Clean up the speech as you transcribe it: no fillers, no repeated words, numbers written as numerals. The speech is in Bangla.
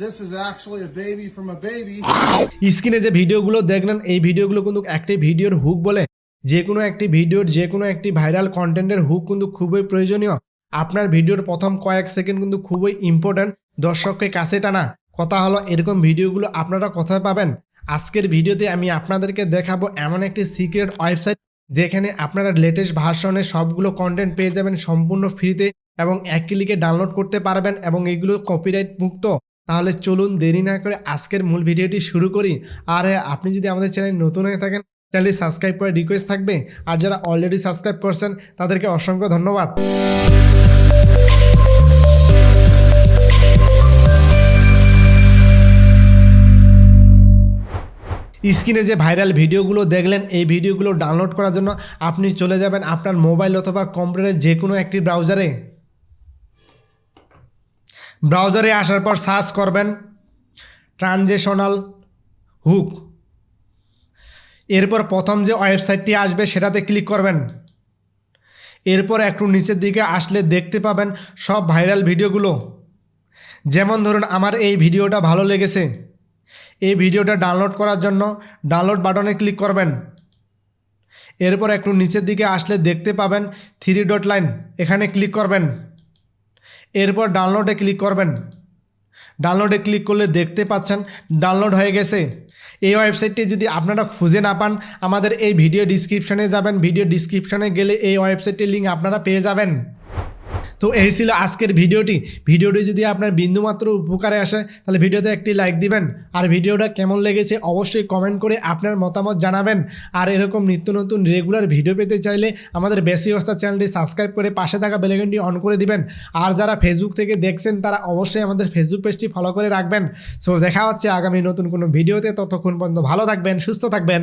This is actually a baby from a baby. স্ক্রিনে যে ভিডিওগুলো দেখলেন এই ভিডিওগুলো কিন্তু একটি ভিডিওর হুক বলে। যে কোনো একটি ভিডিওর যে কোনো একটি ভাইরাল কন্টেন্টের হুক কিন্তু খুবই প্রয়োজনীয়। আপনার ভিডিওর প্রথম কয়েক সেকেন্ড কিন্তু খুবই ইম্পর্ট্যান্ট, দর্শককে কাছে টানা। কথা হলো এরকম ভিডিওগুলো আপনারা কোথায় পাবেন? আজকের ভিডিওতে আমি আপনাদেরকে দেখাবো এমন একটি সিক্রেট ওয়েবসাইট যেখানে আপনারা লেটেস্ট ভার্সনের সবগুলো কন্টেন্ট পেয়ে যাবেন সম্পূর্ণ ফ্রিতে এবং এক ক্লিকে ডাউনলোড করতে পারবেন এবং এগুলো কপিরাইট মুক্ত। তাহলে চলুন দেরি না করে আজকের মূল ভিডিওটি শুরু করি। আর হ্যাঁ, আপনি যদি আমাদের চ্যানেল নতুন হয়ে থাকেন চ্যানেলটি সাবস্ক্রাইব করে রিকোয়েস্ট থাকবে, আর যারা অলরেডি সাবস্ক্রাইব করছেন তাদেরকে অসংখ্য ধন্যবাদ। স্ক্রিনে যে ভাইরাল ভিডিওগুলো দেখলেন এই ভিডিওগুলো ডাউনলোড করার জন্য আপনি চলে যাবেন আপনার মোবাইল অথবা কম্পিউটারের যে কোনো একটি ব্রাউজারে আসার পর সার্চ করবেন ট্রানজেকশনাল হুক। এরপর প্রথম যে ওয়েবসাইটটি আসবে সেটাতে ক্লিক করবেন। এরপর একটু নিচের দিকে আসলে দেখতে পাবেন সব ভাইরাল ভিডিওগুলো। যেমন ধরুন আমার এই ভিডিওটা ভালো লেগেছে, এই ভিডিওটা ডাউনলোড করার জন্য ডাউনলোড বাটনে ক্লিক করবেন। এরপর একটু নিচের দিকে আসলে দেখতে পাবেন 3 ডট লাইন, এখানে ক্লিক করবেন। এরপর ডাউনলোডে ক্লিক করবেন। ডাউনলোডে ক্লিক করলে দেখতে পাচ্ছেন ডাউনলোড হয়ে গেছে। এই ওয়েবসাইটটি যদি আপনারা খুঁজে না পান আমাদের এই ভিডিও ডিসক্রিপশনে যাবেন, ভিডিও ডিসক্রিপশনে গেলে এই ওয়েবসাইটের লিঙ্ক আপনারা পেয়ে যাবেন। তো এই ছিল আজকের ভিডিওটি যদি আপনার বিন্দুমাত্র উপকারে আসে তাহলে ভিডিওতে একটি লাইক দিবেন, আর ভিডিওটা কেমন লেগেছে অবশ্যই কমেন্ট করে আপনার মতামত জানাবেন। আর এরকম নিত্য নতুন রেগুলার ভিডিও পেতে চাইলে আমাদের বেসিক অবস্থা চ্যানেলটি সাবস্ক্রাইব করে পাশে থাকা বেল আইকনটি অন করে দিবেন। আর যারা ফেসবুক থেকে দেখছেন তারা অবশ্যই আমাদের ফেসবুক পেজটি ফলো করে রাখবেন। সো দেখা হচ্ছে আগামী নতুন কোনো ভিডিওতে, ততক্ষণ পর্যন্ত ভালো থাকবেন, সুস্থ থাকবেন।